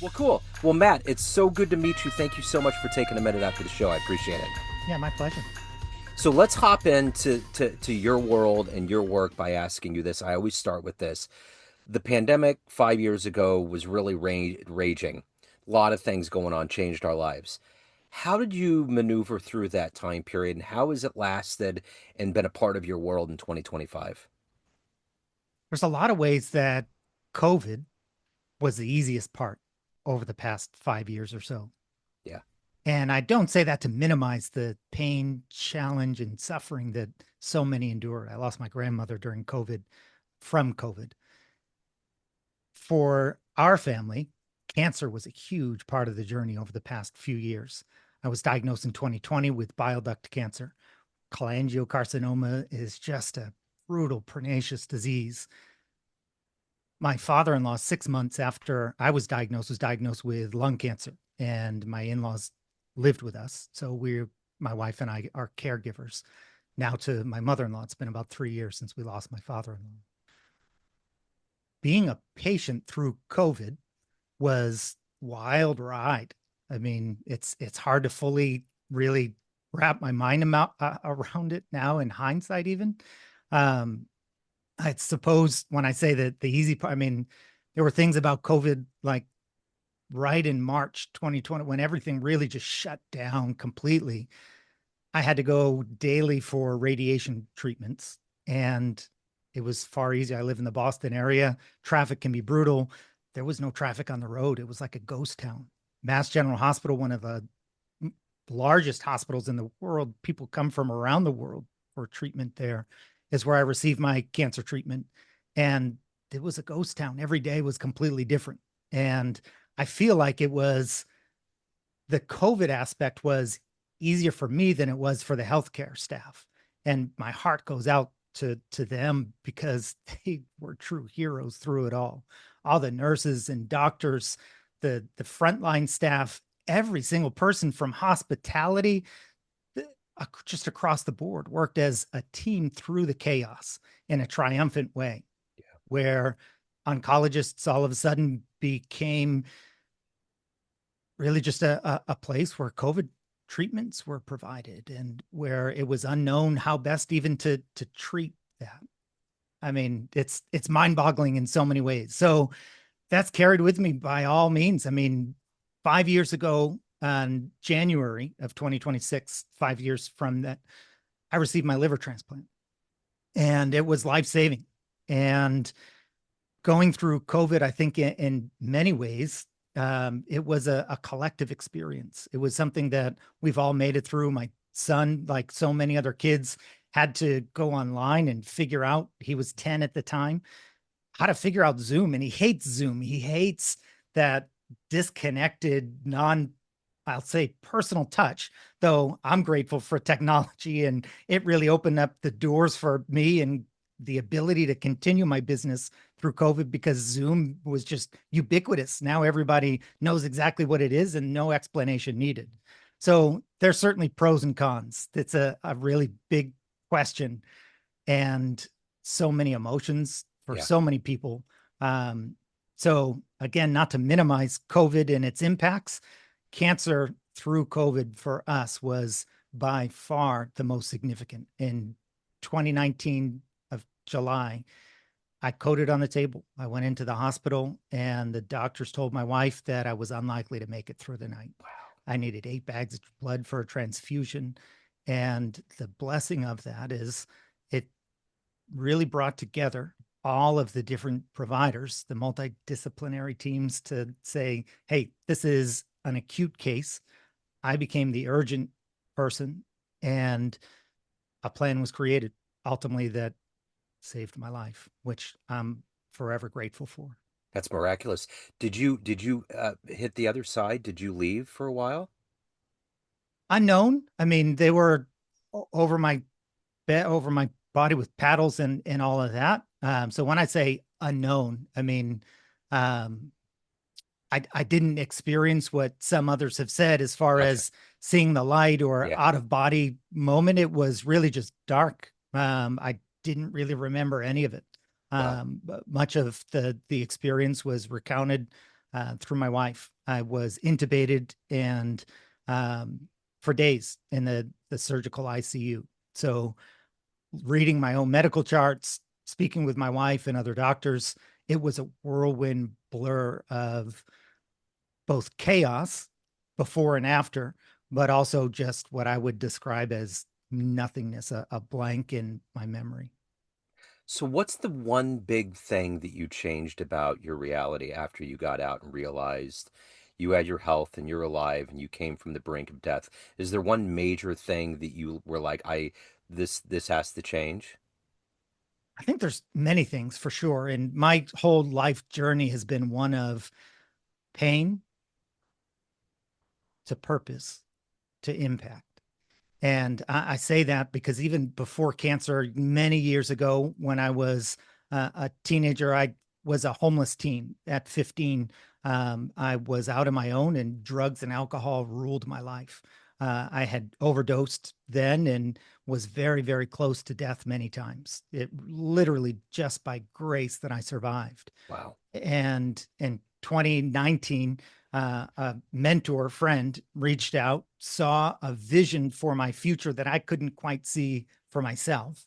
Well, cool. Well, Matt, it's so good to meet you. Thank you so much for taking a minute after the show. I appreciate it. Yeah, my pleasure. So let's hop into to your world and your work by asking you this. I always start with this. The pandemic 5 years ago was really raging. A lot of things going on changed our lives. How did you maneuver through that time period, and how has it lasted and been a part of your world in 2025? There's a lot of ways that COVID was the easiest part over the past 5 years or so. Yeah. And I don't say that to minimize the pain, challenge, and suffering that so many endured. I lost my grandmother during COVID from COVID. For our family, cancer was a huge part of the journey over the past few years. I was diagnosed in 2020 with bile duct cancer. Cholangiocarcinoma is just a brutal, pernicious disease. My father-in-law, 6 months after I was diagnosed with lung cancer, and my in-laws lived with us. So my wife and I are caregivers now to my mother-in-law. It's been about 3 years since we lost my father-in-law. Being a patient through COVID was wild ride. I mean, it's hard to fully really wrap my mind around it now in hindsight, even. Um, I suppose when I say that the easy part, I mean, there were things about COVID like right in March 2020 when everything really just shut down completely. I had to go daily for radiation treatments, and it was far easier. I live in the Boston area. Traffic can be brutal. There was no traffic on the road. It was like a ghost town. Mass General Hospital, one of the largest hospitals in the world, people come from around the world for treatment there, is where I received my cancer treatment. And it was a ghost town. Every day was completely different. And I feel like it was the COVID aspect was easier for me than it was for the healthcare staff. And my heart goes out to them because they were true heroes through it all. All the nurses and doctors, the frontline staff, every single person from hospitality just across the board worked as a team through the chaos in a triumphant way, where oncologists all of a sudden became really just a place where COVID treatments were provided and where it was unknown how best even to treat that. I mean, it's mind-boggling in so many ways. So that's carried with me by all means. I mean, 5 years ago, on January of 2026, 5 years from that, I received my liver transplant, and it was life-saving. And going through COVID, I think in many ways, it was a collective experience. It was something that we've all made it through. My son, like so many other kids, had to go online and figure out, he was 10 at the time, how to figure out Zoom. And he hates Zoom. He hates that disconnected, I'll say personal touch, though I'm grateful for technology, and it really opened up the doors for me and the ability to continue my business through COVID because Zoom was just ubiquitous. Now everybody knows exactly what it is and no explanation needed. So there's certainly pros and cons. It's a really big question and so many emotions for Yeah. so many people. So again, not to minimize COVID and its impacts, cancer through COVID for us was by far the most significant. In 2019 of July, I coded on the table. I went into the hospital and the doctors told my wife that I was unlikely to make it through the night. I needed 8 bags of blood for a transfusion. And the blessing of that is it really brought together all of the different providers, the multidisciplinary teams to say, hey, this is an acute case. I became the urgent person, and a plan was created ultimately that saved my life, which I'm forever grateful for. That's miraculous. Did you hit the other side? Did you leave for a while? Unknown. I mean, they were over my over my body with paddles and all of that. So when I say unknown, I mean um, I didn't experience what some others have said as far Gotcha. as seeing the light or Yeah. out of body moment. It was really just dark. I didn't really remember any of it. Wow. But much of the experience was recounted through my wife. I was intubated and for days in the surgical ICU. So reading my own medical charts, speaking with my wife and other doctors, it was a whirlwind blur of both chaos before and after, but also just what I would describe as nothingness, a blank in my memory. So, what's the one big thing that you changed about your reality after you got out and realized you had your health and you're alive and you came from the brink of death? Is there one major thing that you were like, this has to change? I think there's many things for sure. And my whole life journey has been one of pain to purpose to impact. And I say that because even before cancer, many years ago, when I was a teenager, I was a homeless teen at 15. I was out on my own, and drugs and alcohol ruled my life. I had overdosed then and was very, very close to death many times. It literally just by grace that I survived. Wow. And in 2019, a mentor friend reached out, saw a vision for my future that I couldn't quite see for myself,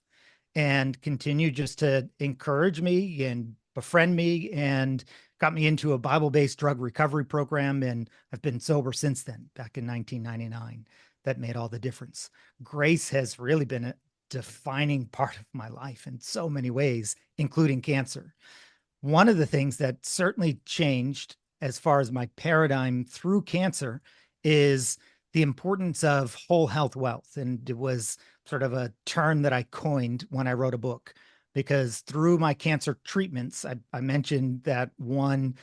and continued just to encourage me and befriend me and got me into a Bible-based drug recovery program. And I've been sober since then, back in 1999. That made all the difference. Grace has really been a defining part of my life in so many ways, including cancer. One of the things that certainly changed as far as my paradigm through cancer is the importance of whole health wealth. And it was sort of a term that I coined when I wrote a book, because through my cancer treatments, I mentioned that one,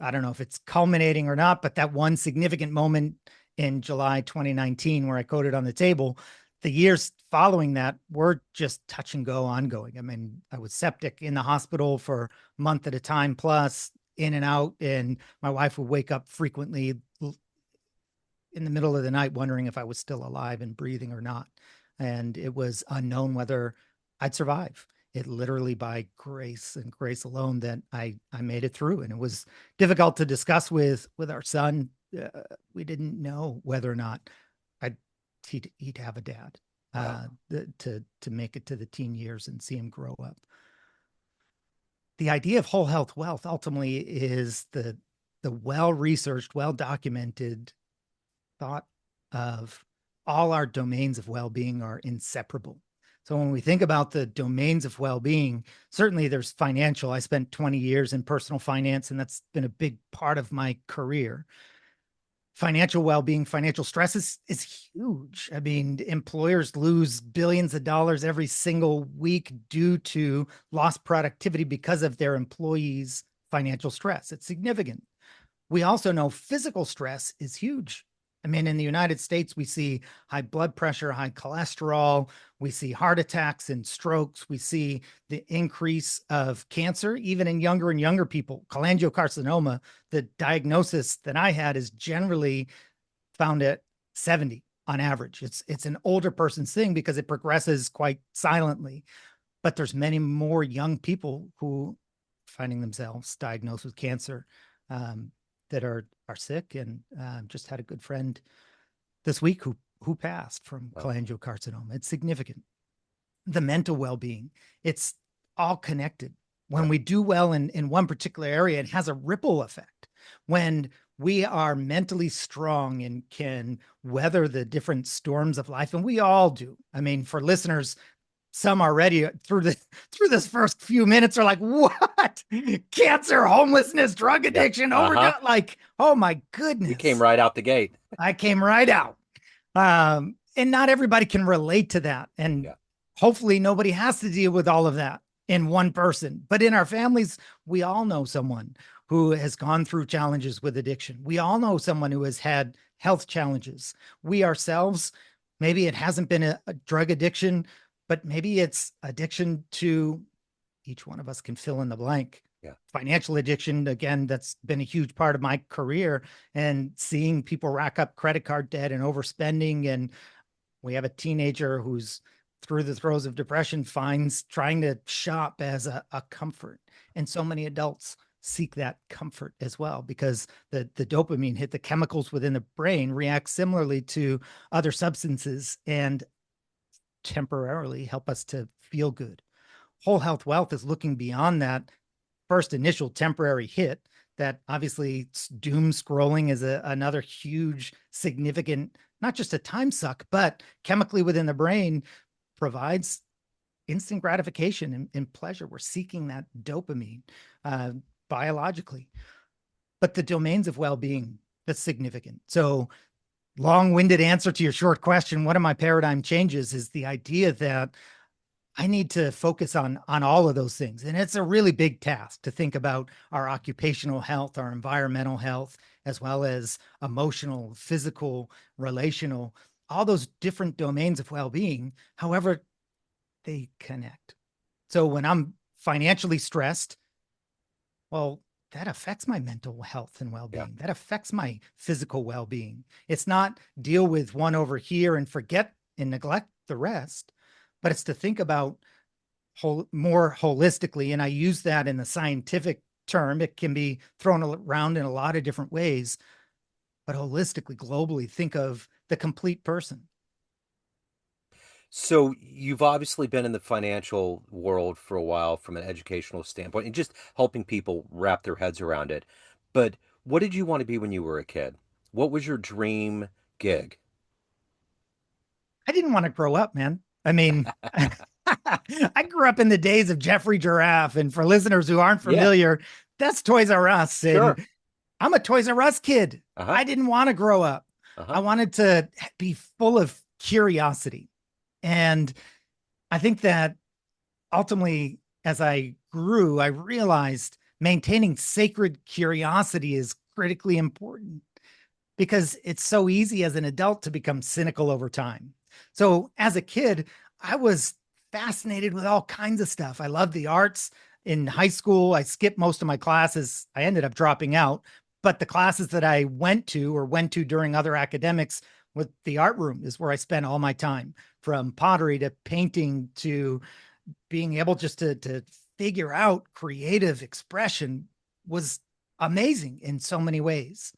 I don't know if it's culminating or not, but that one significant moment in July 2019 where I coded on the table. The years following that were just touch and go ongoing. I mean, I was septic in the hospital for a month at a time, plus in and out. And my wife would wake up frequently in the middle of the night wondering if I was still alive and breathing or not. And it was unknown whether I'd survive. It literally by grace and grace alone that I made it through. And it was difficult to discuss with our son. We didn't know whether or not I'd he'd have a dad Wow. to make it to the teen years and see him grow up. The idea of whole health wealth ultimately is the well researched, well documented thought of all our domains of well-being are inseparable. So when we think about the domains of well-being, certainly there's financial. I spent 20 years in personal finance, and that's been a big part of my career. Financial well-being, financial stress is huge. I mean, employers lose billions of dollars every single week due to lost productivity because of their employees' financial stress. It's significant. We also know physical stress is huge. I mean, in the United States, we see high blood pressure, high cholesterol, we see heart attacks and strokes, we see the increase of cancer, even in younger and younger people. Cholangiocarcinoma, the diagnosis that I had is generally found at 70 on average. It's an older person's thing because it progresses quite silently, but there's many more young people who finding themselves diagnosed with cancer um, that are sick. And just had a good friend this week who passed from Wow. cholangiocarcinoma. It's significant. The mental well-being, it's all connected. When Right. we do well in one particular area, it has a ripple effect. When we are mentally strong and can weather the different storms of life, and we all do. I mean, for listeners, some already through this first few minutes are like, what? Cancer, homelessness, drug Yeah. addiction, Uh-huh. overdose. Like, oh my You came goodness. right out the gate. I came right out. And not everybody can relate to that. And Yeah. hopefully nobody has to deal with all of that in one person. But in our families, we all know someone who has gone through challenges with addiction. We all know someone who has had health challenges. We ourselves, maybe it hasn't been a drug addiction, but maybe it's addiction to, each one of us can fill in the blank. Yeah. Financial addiction, again, that's been a huge part of my career, and seeing people rack up credit card debt and overspending. And we have a teenager who's through the throes of depression finds trying to shop as a comfort. And so many adults seek that comfort as well, because the dopamine hit, the chemicals within the brain react similarly to other substances and temporarily help us to feel good. Whole health wealth is looking beyond that first initial temporary hit. That obviously doom scrolling is another huge, significant, not just a time suck, but chemically within the brain provides instant gratification and pleasure. We're seeking that dopamine uh, biologically, but the domains of well-being, that's significant. So long-winded answer to your short question, one of my paradigm changes is the idea that I need to focus on all of those things. And it's a really big task to think about our occupational health, our environmental health, as well as emotional, physical, relational, all those different domains of well-being. However, they connect. So when I'm financially stressed, well, that affects my mental health and Yeah. well-being. That affects my physical well-being. It's not deal with one over here and forget and neglect the rest, but it's to think about more holistically. And I use that in the scientific term. It can be thrown around in a lot of different ways, but holistically, globally, think of the complete person. So you've obviously been in the financial world for a while from an educational standpoint and just helping people wrap their heads around it. But what did you want to be when you were a kid? What was your dream gig? I didn't want to grow up, man. I mean, I grew up in the days of Jeffrey Giraffe. And for listeners who aren't Yeah, familiar, that's Toys R Us. sure. And I'm a Toys R Us kid. Uh-huh. I didn't want to grow up. Uh-huh. I wanted to be full of curiosity. And I think that ultimately, as I grew, I realized maintaining sacred curiosity is critically important because it's so easy as an adult to become cynical over time. So as a kid, I was fascinated with all kinds of stuff. I loved the arts. In high school, I skipped most of my classes. I ended up dropping out, but the classes that I went to during other academics with the art room is where I spent all my time, from pottery to painting to being able just to figure out creative expression was amazing in so many ways.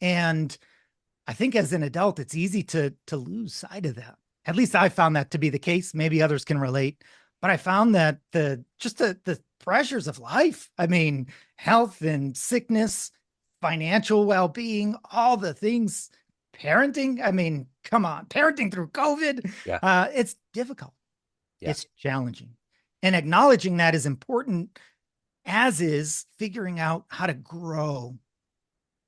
And I think as an adult, it's easy to lose sight of that. At least I found that to be the case. Maybe others can relate, but I found that the pressures of life, I mean, health and sickness, financial well-being, all the things, parenting. I mean, come on, parenting through COVID. Yeah. It's difficult. Yeah. It's challenging, and acknowledging that is important. As is figuring out how to grow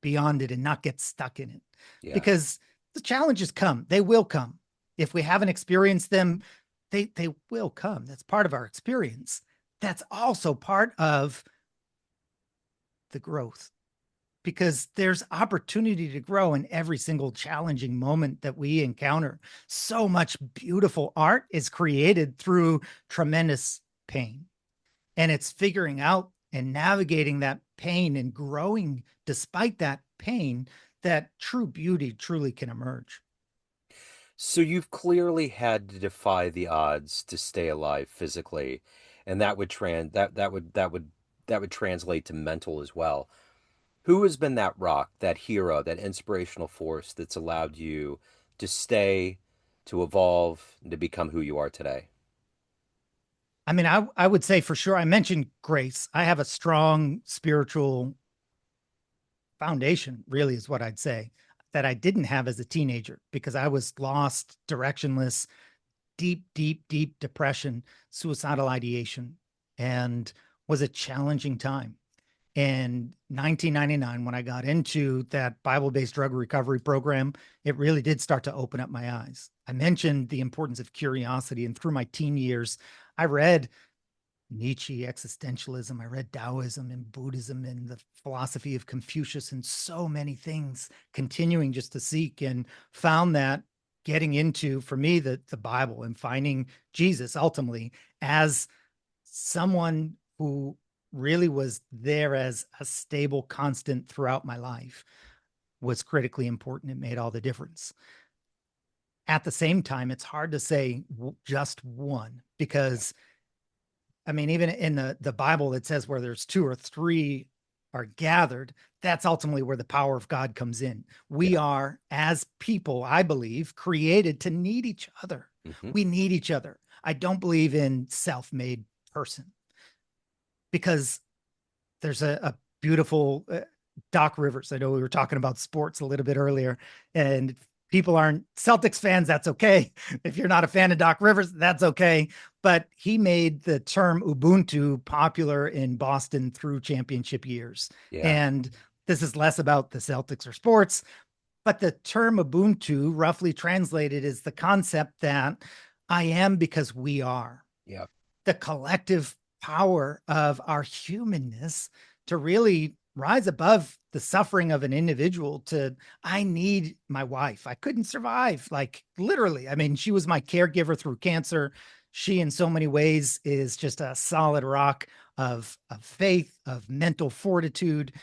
beyond it and not get stuck in it, Yeah. because the challenges come, they will come. If we haven't experienced them, they will come. That's part of our experience. That's also part of the growth, because there's opportunity to grow in every single challenging moment that we encounter. So much beautiful art is created through tremendous pain, and it's figuring out and navigating that pain and growing despite that pain that true beauty truly can emerge. So you've clearly had to defy the odds to stay alive physically, and that would translate to mental as well. Who has been that rock, that hero, that inspirational force that's allowed you to stay, to evolve, and to become who you are today? I mean, I would say for sure, I mentioned grace. I have a strong spiritual foundation, really, is what I'd say, that I didn't have as a teenager because I was lost, directionless, deep, deep, deep depression, suicidal ideation, and was a challenging time. In 1999, when I got into that Bible based drug recovery program, it really did start to open up my eyes. I mentioned the importance of curiosity. And through my teen years, I read Nietzsche, existentialism. I read Taoism and Buddhism and the philosophy of Confucius and so many things, continuing just to seek, and found that getting into, for me, the Bible and finding Jesus ultimately as someone who really was there as a stable constant throughout my life was critically important. It made all the difference. At the same time, it's hard to say just one, Yeah. because I mean, even in the Bible, it says where there's two or three are gathered, that's ultimately where the power of God comes in. We Yeah. are, as people, I believe, created to need each other. Hmm. We need each other. I don't believe in self-made person, because there's a beautiful Doc Rivers. I know we were talking about sports a little bit earlier, and people aren't Celtics fans. That's okay. If you're not a fan of Doc Rivers, that's okay. But he made the term Ubuntu popular in Boston through championship years. Yeah. And this is less about the Celtics or sports, but the term Ubuntu, roughly translated, is the concept that I am because we are, Yeah. the collective power of our humanness to really rise above the suffering of an individual. To, I need my wife, I couldn't survive, like literally. I mean, she was my caregiver through cancer. She in so many ways is just a solid rock of faith, of mental fortitude,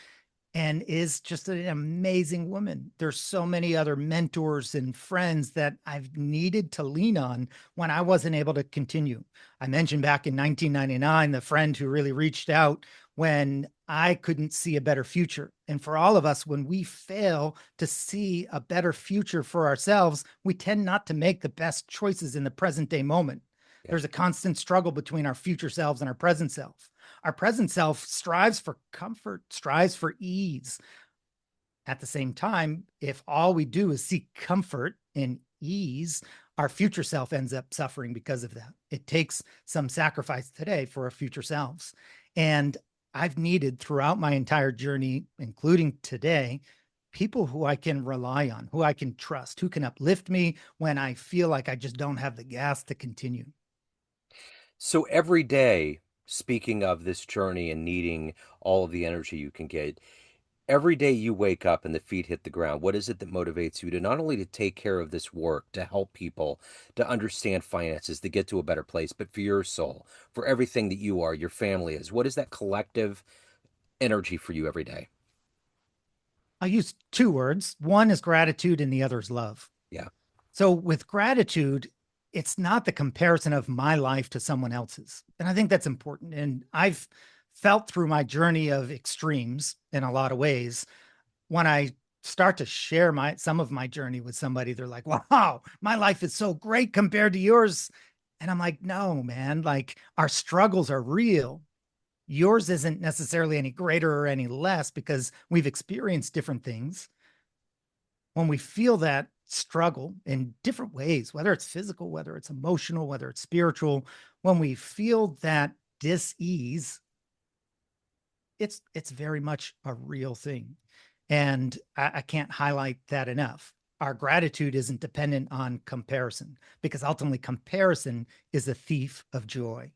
and is just an amazing woman. There's so many other mentors and friends that I've needed to lean on when I wasn't able to continue. I mentioned back in 1999, the friend who really reached out when I couldn't see a better future. And for all of us, when we fail to see a better future for ourselves, we tend not to make the best choices in the present day moment. Yeah. There's a constant struggle between our future selves and our present self. Our present self strives for comfort, strives for ease. At the same time, if all we do is seek comfort and ease, our future self ends up suffering because of that. It takes some sacrifice today for our future selves. And I've needed throughout my entire journey, including today, people who I can rely on, who I can trust, who can uplift me when I feel like I just don't have the gas to continue. So every day, speaking of this journey and needing all of the energy you can get, every day you wake up and the feet hit the ground, what is it that motivates you to not only to take care of this work, to help people, to understand finances, to get to a better place, but for your soul, for everything that you are, your family is? What is that collective energy for you every day? I use two words. One is gratitude and the other is love. Yeah. So with gratitude, it's not the comparison of my life to someone else's. And I think that's important. And I've felt through my journey of extremes in a lot of ways. When I start to share some of my journey with somebody, they're like, wow, my life is so great compared to yours. And I'm like, no, man, like our struggles are real. Yours isn't necessarily any greater or any less because we've experienced different things. When we feel that struggle in different ways, whether it's physical, whether it's emotional, whether it's spiritual, when we feel that dis-ease, it's very much a real thing. And I can't highlight that enough. Our gratitude isn't dependent on comparison, because ultimately comparison is a thief of joy.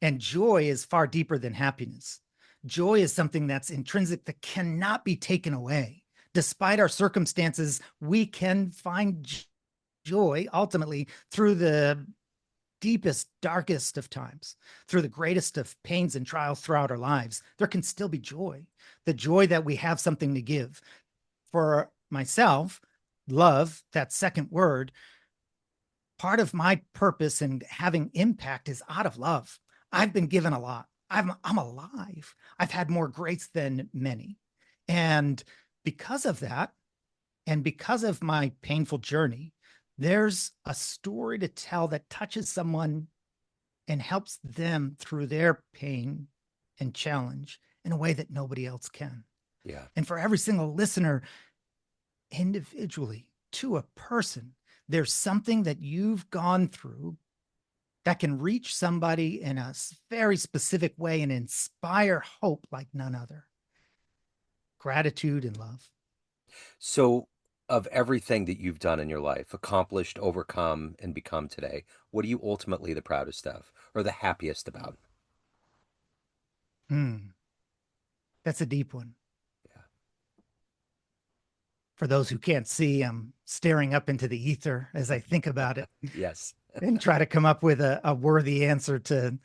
And joy is far deeper than happiness. Joy is something that's intrinsic, that cannot be taken away. Despite our circumstances, we can find joy ultimately through the deepest, darkest of times, through the greatest of pains and trials throughout our lives. There can still be joy, the joy that we have something to give. For myself, love, that second word, part of my purpose and having impact is out of love. I've been given a lot. I'm alive. I've had more grace than many. And because of that, and because of my painful journey, there's a story to tell that touches someone and helps them through their pain and challenge in a way that nobody else can. Yeah. And for every single listener, individually, to a person, there's something that you've gone through that can reach somebody in a very specific way and inspire hope like none other. Gratitude and love. So, of everything that you've done in your life, accomplished, overcome, and become today, what are you ultimately the proudest of or the happiest about? That's a deep one. Yeah. For those who can't see, I'm staring up into the ether as I think about it Yes. and try to come up with a worthy answer to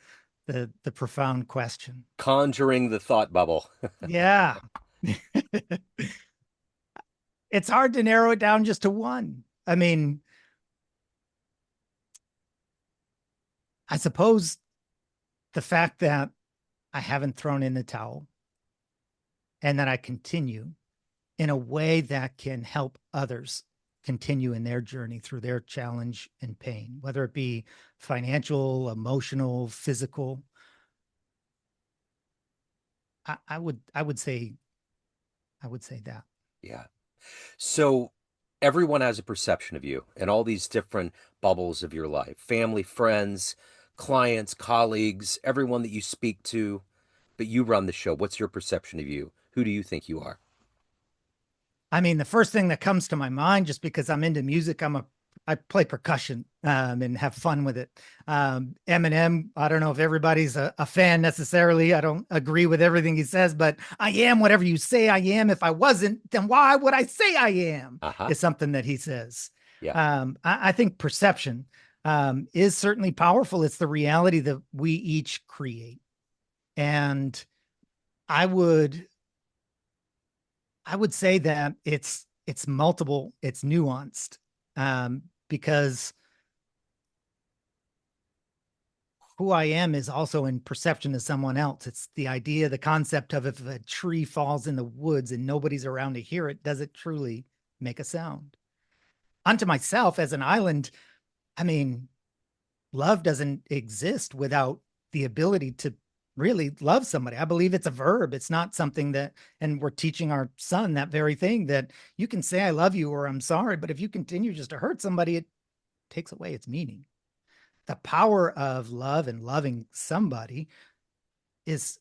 the profound question. Conjuring the thought bubble. Yeah. It's hard to narrow it down just to one. I mean, I suppose the fact that I haven't thrown in the towel and that I continue in a way that can help others continue in their journey through their challenge and pain, whether it be financial, emotional, physical. I would say that. Yeah. So everyone has a perception of you and all these different bubbles of your life, family, friends, clients, colleagues, everyone that you speak to, but you run the show. What's your perception of you? Who do you think you are? I mean, the first thing that comes to my mind, just because I'm into music, I play percussion and have fun with it. Eminem, I don't know if everybody's a fan necessarily. I don't agree with everything he says, but I am whatever you say I am. If I wasn't, then why would I say I am? Uh-huh. Is something that he says. Yeah. I think perception is certainly powerful. It's the reality that we each create. And I would I would say that it's multiple, it's nuanced, because who I am is also in perception of someone else. It's the idea, the concept of if a tree falls in the woods and nobody's around to hear it, does it truly make a sound? Unto myself as an island, I mean, love doesn't exist without the ability to really love somebody. I believe it's a verb. It's not something that, and we're teaching our son that very thing, that you can say, I love you or I'm sorry, but if you continue just to hurt somebody, it takes away its meaning. The power of love and loving somebody is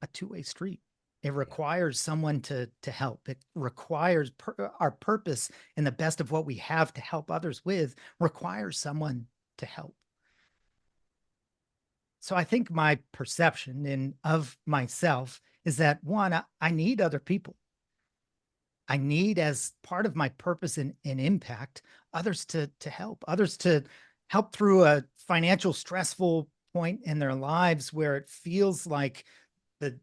a two-way street. It Yeah. requires someone to help. It requires our purpose and the best of what we have to help others with requires someone to help. So I think my perception of myself is that one, I need other people. I need, as part of my purpose and impact, others to help, others to help through a financial stressful point in their lives where it feels like the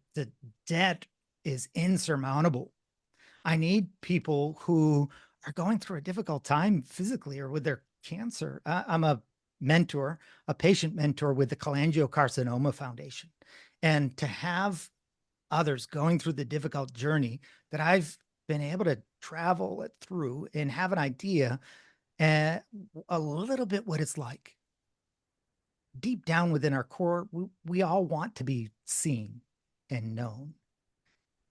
debt is insurmountable. I need people who are going through a difficult time physically or with their cancer. I'm a mentor, a patient mentor with the Cholangiocarcinoma Foundation. And to have others going through the difficult journey that I've been able to travel it through and have an idea, uh, a little bit what it's like. Deep down within our core, we all want to be seen and known.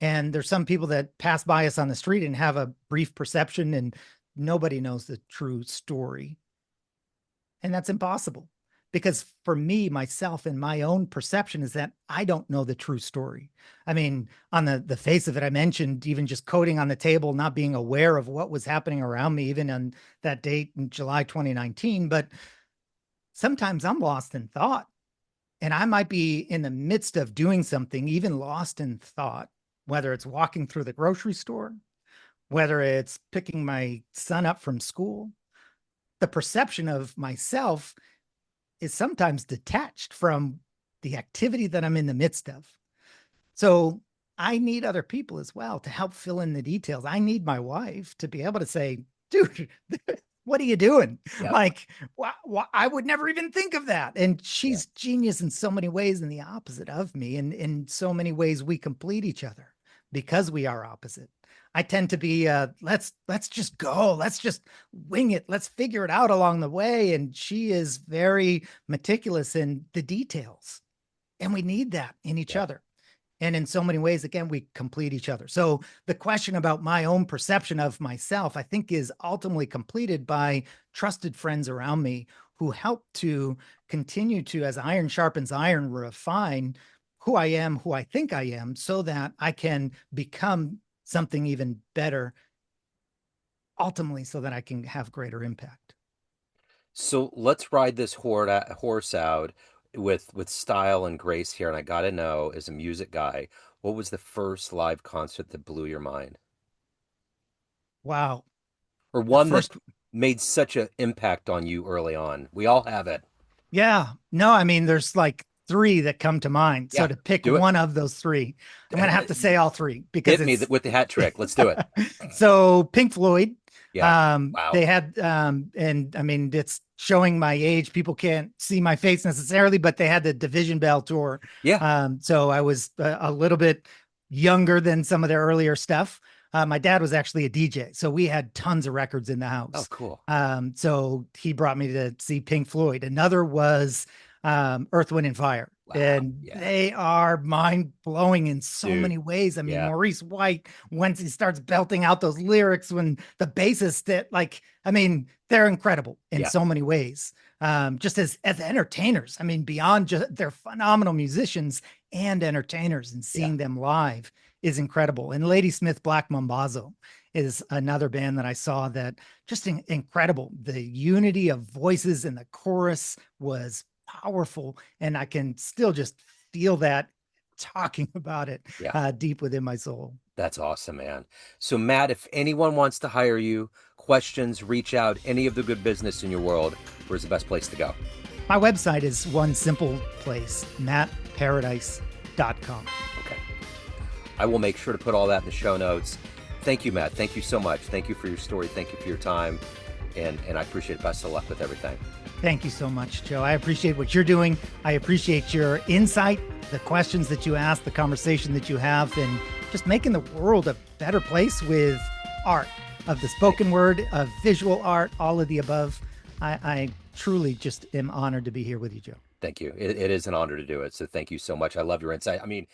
And there's some people that pass by us on the street and have a brief perception, and nobody knows the true story. And that's impossible because for me, myself, and my own perception is that I don't know the true story. I mean, on the face of it, I mentioned even just coding on the table, not being aware of what was happening around me, even on that date in July 2019. But sometimes I'm lost in thought, and I might be in the midst of doing something, even lost in thought, whether it's walking through the grocery store, whether it's picking my son up from school. The perception of myself is sometimes detached from the activity that I'm in the midst of. So I need other people as well to help fill in the details. I need my wife to be able to say, dude, what are you doing? Yep. Like, I would never even think of that. And Yeah. she's genius in so many ways and the opposite of me. And in so many ways, we complete each other because we are opposite. I tend to be let's just go. Let's just wing it. Let's figure it out along the way. And she is very meticulous in the details. And we need that in each Yep. other. And in so many ways, again, we complete each other. So the question about my own perception of myself, I think, is ultimately completed by trusted friends around me who help to continue to, as iron sharpens iron, refine who I am, who I think I am, so that I can become something even better, ultimately, so that I can have greater impact. So let's ride this horse out with style and grace here. And I gotta know, as a music guy, what was the first live concert that blew your mind, Wow. or The one that first made such an impact on you early on? We all have it. Yeah. No, I mean, there's like three that come to mind. So Yeah, to pick do it. one of those three, I'm going to have to say all three because Hit me it's with the hat trick. Let's do it. so Pink Floyd. Yeah. Wow. They had, and I mean, it's showing my age. People can't see my face necessarily, but they had the Division Bell tour. Yeah. So I was a little bit younger than some of their earlier stuff. My dad was actually a DJ, so we had tons of records in the Oh, house. cool. So he brought me to see Pink Floyd. Another was Earth, Wind, and Fire. Wow. And Yeah. they are mind blowing in so Dude. many ways. I mean, Yeah. Maurice White, once he starts belting out those lyrics, when the bassist that, like, I mean, they're incredible in Yeah. so many ways. Just as entertainers, I mean, beyond just they're phenomenal musicians and entertainers, and Yeah. seeing them live is incredible. And Ladysmith Black Mambazo is another band that I saw that just incredible. The unity of voices in the chorus was powerful, and I can still just feel that talking about it Yeah. deep within my soul. That's awesome, man. So, Matt, if anyone wants to hire you, questions, reach out, any of the good business in your world, where's the best place to go? My website is one simple place, mattparadise.com. Okay. I will make sure to put all that in the show notes. Thank you, Matt. Thank you so much. Thank you for your story. Thank you for your time. And I appreciate it. Best of luck with everything. Thank you so much, Joe. I appreciate what you're doing. I appreciate your insight, the questions that you ask, the conversation that you have, and just making the world a better place with art, of the spoken word, of visual art, all of the above. I truly just am honored to be here with you, Joe. Thank you. It is an honor to do it. So thank you so much. I love your insight. I mean,